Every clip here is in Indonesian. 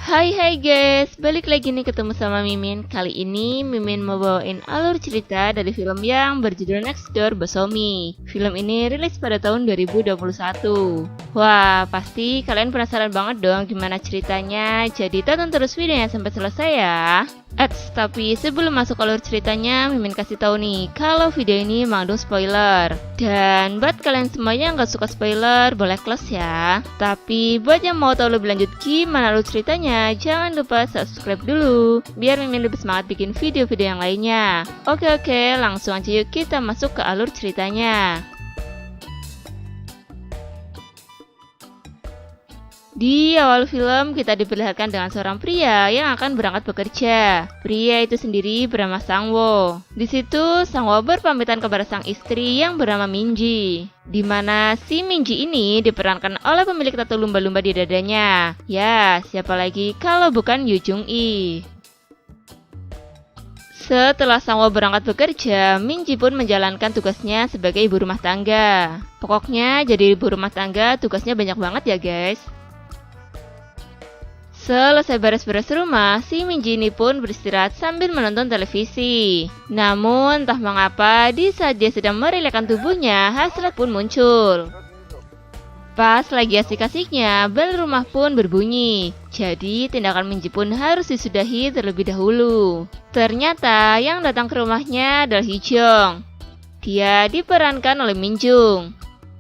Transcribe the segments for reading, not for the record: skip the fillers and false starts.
Hai guys, balik lagi nih ketemu sama Mimin. Kali ini Mimin mau bawain alur cerita dari film yang berjudul Next Door Bosomi. Film ini rilis pada tahun 2021. Wah, pasti kalian penasaran banget dong gimana ceritanya. Jadi tonton terus videonya sampai selesai ya. Tapi sebelum masuk alur ceritanya, Mimin kasih tahu nih kalau video ini mengandung spoiler. Dan buat kalian semua yang gak suka spoiler, boleh close ya. Tapi buat yang mau tahu lebih lanjut gimana alur ceritanya, jangan lupa subscribe dulu biar Mimin lebih semangat bikin video-video yang lainnya. Oke, langsung aja yuk kita masuk ke alur ceritanya. Di awal film kita diperlihatkan dengan seorang pria yang akan berangkat bekerja. Pria itu sendiri bernama Sangwo. Di situ Sangwo berpamitan kepada sang istri yang bernama Minji. Di mana si Minji ini diperankan oleh pemilik tato lumba-lumba di dadanya. Ya, siapa lagi kalau bukan Yu Jung-i. Setelah Sangwo berangkat bekerja, Minji pun menjalankan tugasnya sebagai ibu rumah tangga. Pokoknya jadi ibu rumah tangga tugasnya banyak banget ya guys. Selesai beres-beres rumah, si Minji ini pun beristirahat sambil menonton televisi. Namun, entah mengapa, di saat dia sedang merelakskan tubuhnya, hasrat pun muncul. Pas lagi asik-asiknya, bel rumah pun berbunyi. Jadi, tindakan Minji pun harus disudahi terlebih dahulu. Ternyata, yang datang ke rumahnya adalah Hee-jung. Dia diperankan oleh Min Jung.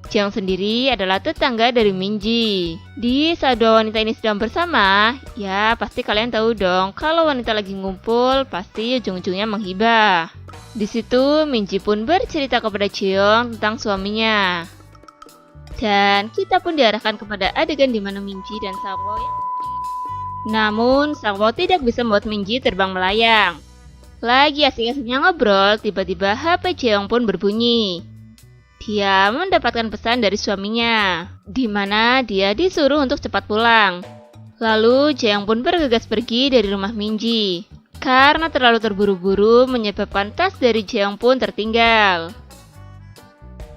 Jeong sendiri adalah tetangga dari Minji. Di saat dua wanita ini sedang bersama, ya pasti kalian tahu dong kalau wanita lagi ngumpul pasti ujung-ujungnya menghibah. Di situ Minji pun bercerita kepada Jeong tentang suaminya. Dan kita pun diarahkan kepada adegan di mana Minji dan Sangwo. Namun Sangwo tidak bisa membuat Minji terbang melayang. Lagi asik-asiknya ngobrol, tiba-tiba HP Jeong pun berbunyi. Dia mendapatkan pesan dari suaminya, di mana dia disuruh untuk cepat pulang. Lalu Jeong pun bergegas pergi dari rumah Minji. Karena terlalu terburu-buru menyebabkan tas dari Jeong pun tertinggal.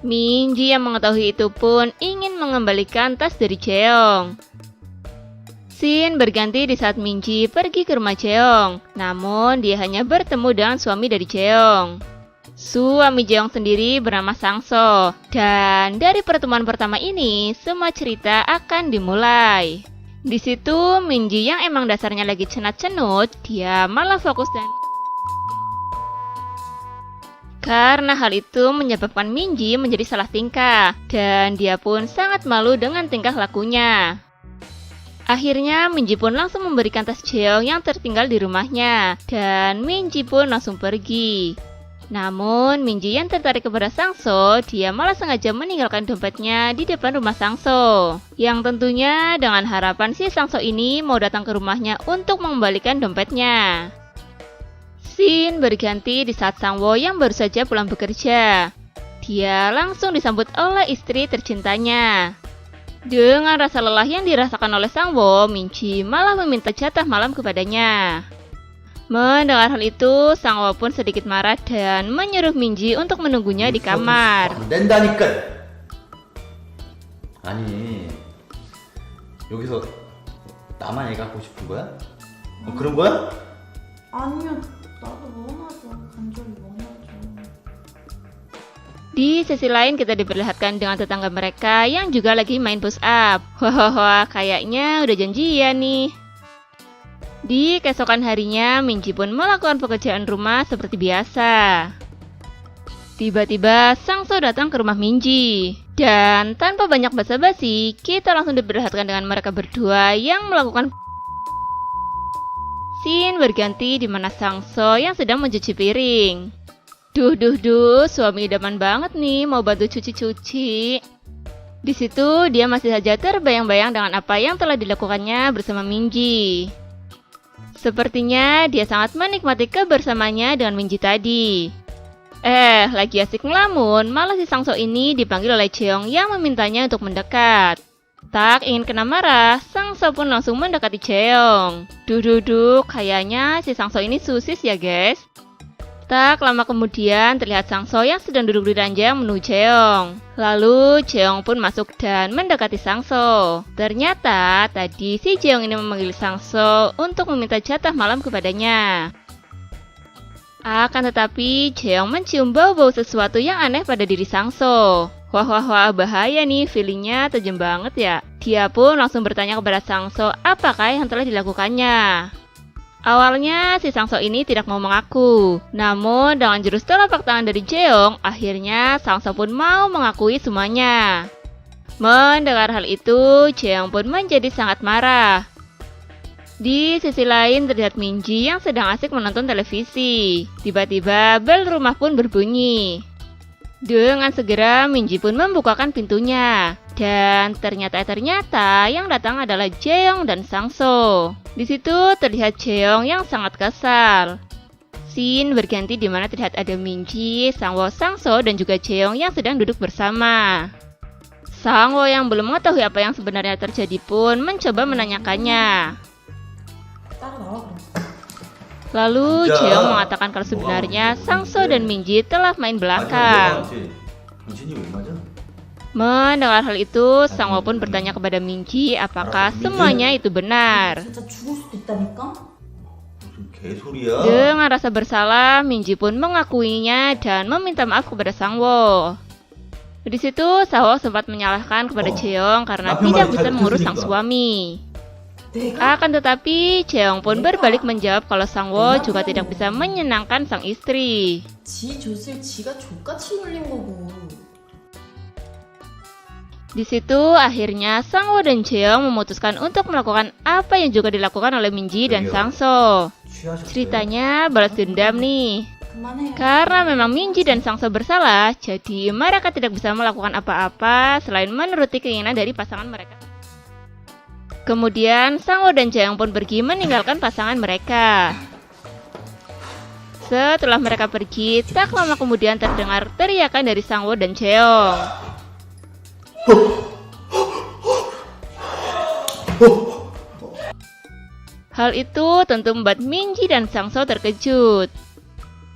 Minji yang mengetahui itu pun ingin mengembalikan tas dari Jeong. Scene berganti di saat Minji pergi ke rumah Jeong. Namun dia hanya bertemu dengan suami dari Jeong. Suami Jeong sendiri bernama Sangso. Dan dari pertemuan pertama ini, semua cerita akan dimulai. Di situ Minji yang emang dasarnya lagi cenat-cenut, dia malah fokus dan karena hal itu menyebabkan Minji menjadi salah tingkah. Dan dia pun sangat malu dengan tingkah lakunya. Akhirnya Minji pun langsung memberikan tas Jeong yang tertinggal di rumahnya. Dan Minji pun langsung pergi. Namun, Minji yang tertarik kepada Sangso, dia malah sengaja meninggalkan dompetnya di depan rumah Sangso. Yang tentunya dengan harapan si Sangso ini mau datang ke rumahnya untuk mengembalikan dompetnya. Scene berganti di saat Sangwo yang baru saja pulang bekerja. Dia langsung disambut oleh istri tercintanya. Dengan rasa lelah yang dirasakan oleh Sangwo, Minji malah meminta jatah malam kepadanya. Mendengar hal itu, Sangwo pun sedikit marah dan menyuruh Minji untuk menunggunya di kamar. 안 된다니까. 아니, 여기서 나만 애 갖고 싶은 거야? 그런 거야? 아니야, 나도 원하죠. 간절히 원하죠. Di sisi lain kita diperlihatkan dengan tetangga mereka yang juga lagi main push up. Wah, kayaknya udah janjian nih. Di keesokan harinya, Minji pun melakukan pekerjaan rumah seperti biasa. Tiba-tiba, Sangso datang ke rumah Minji. Dan tanpa banyak basa-basi, kita langsung diperlihatkan dengan mereka berdua yang melakukan. Scene berganti di mana Sangso yang sedang mencuci piring. Duh, suami idaman banget nih mau bantu cuci-cuci. Di situ dia masih saja terbayang-bayang dengan apa yang telah dilakukannya bersama Minji. Sepertinya dia sangat menikmati kebersamanya dengan Minji tadi. Lagi asik ngelamun, malah si Sangso ini dipanggil oleh Jeong yang memintanya untuk mendekat. Tak ingin kena marah, Sangso pun langsung mendekati Jeong. Duh, kayaknya si Sangso ini susis ya guys. Tak lama kemudian terlihat Sangso yang sedang duduk di ranjang menunggu Jeong. Lalu Jeong pun masuk dan mendekati Sangso. Ternyata tadi si Jeong ini memanggil Sangso untuk meminta jatah malam kepadanya. Akan tetapi Jeong mencium bau-bau sesuatu yang aneh pada diri Sangso. Wah, bahaya nih, feelingnya tajam banget ya. Dia pun langsung bertanya kepada Sangso apakah yang telah dilakukannya. Awalnya si Sangso ini tidak mau mengaku. Namun dengan jurus telapak tangan dari Jeong, akhirnya Sangso pun mau mengakui semuanya. Mendengar hal itu, Jeong pun menjadi sangat marah. Di sisi lain terlihat Minji yang sedang asik menonton televisi. Tiba-tiba bel rumah pun berbunyi. Dengan segera Minji pun membukakan pintunya. Dan ternyata yang datang adalah Jeong dan Sangso. Di situ terlihat Jeong yang sangat kesal. Scene berganti di mana terlihat ada Minji, Sangwo, Sangso dan juga Jeong yang sedang duduk bersama. Sangwo yang belum mengetahui apa yang sebenarnya terjadi pun mencoba menanyakannya. Lalu Jeong mengatakan kalau sebenarnya Sangso dan Minji telah main belakang. Mendengar hal itu, Sangwo pun bertanya kepada Minji apakah semuanya itu benar. 진짜 죽을 수도 있다니까? 개소리야. Dengan rasa bersalah, Minji pun mengakuinya dan meminta maaf kepada Sangwo. Di situ, Sangwo sempat menyalahkan kepada Jeong karena tidak bisa mengurus sang suami. Akan tetapi, Jeong pun berbalik menjawab kalau Sangwo juga tidak bisa menyenangkan sang istri. 지 젖을 지가 족같이 놀린 거고. Di situ akhirnya Sangwo dan Jeong memutuskan untuk melakukan apa yang juga dilakukan oleh Minji dan Sangso. Ceritanya balas dendam nih. 그만해. Karena memang Minji dan Sangso bersalah, jadi mereka tidak bisa melakukan apa-apa selain menuruti keinginan dari pasangan mereka. Kemudian Sangwo dan Jeong pun pergi meninggalkan pasangan mereka. Setelah mereka pergi, tak lama kemudian terdengar teriakan dari Sangwo dan Jeong. Hal itu tentu membuat Minji dan Sangso terkejut.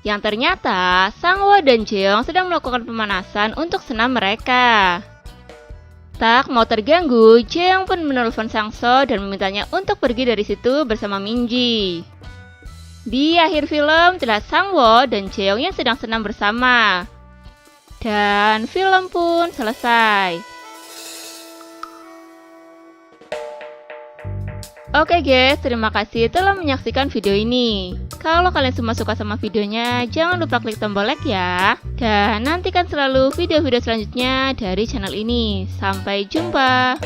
Yang ternyata Sangwo dan Jeong sedang melakukan pemanasan untuk senam mereka. Tak mau terganggu, Jeong pun menelpon Sangso dan memintanya untuk pergi dari situ bersama Minji. Di akhir film terlihat Sangwo dan Jeong yang sedang senam bersama. Dan film pun selesai. Oke guys, terima kasih telah menyaksikan video ini. Kalau kalian semua suka sama videonya, jangan lupa klik tombol like ya. Dan nantikan selalu video-video selanjutnya dari channel ini. Sampai jumpa.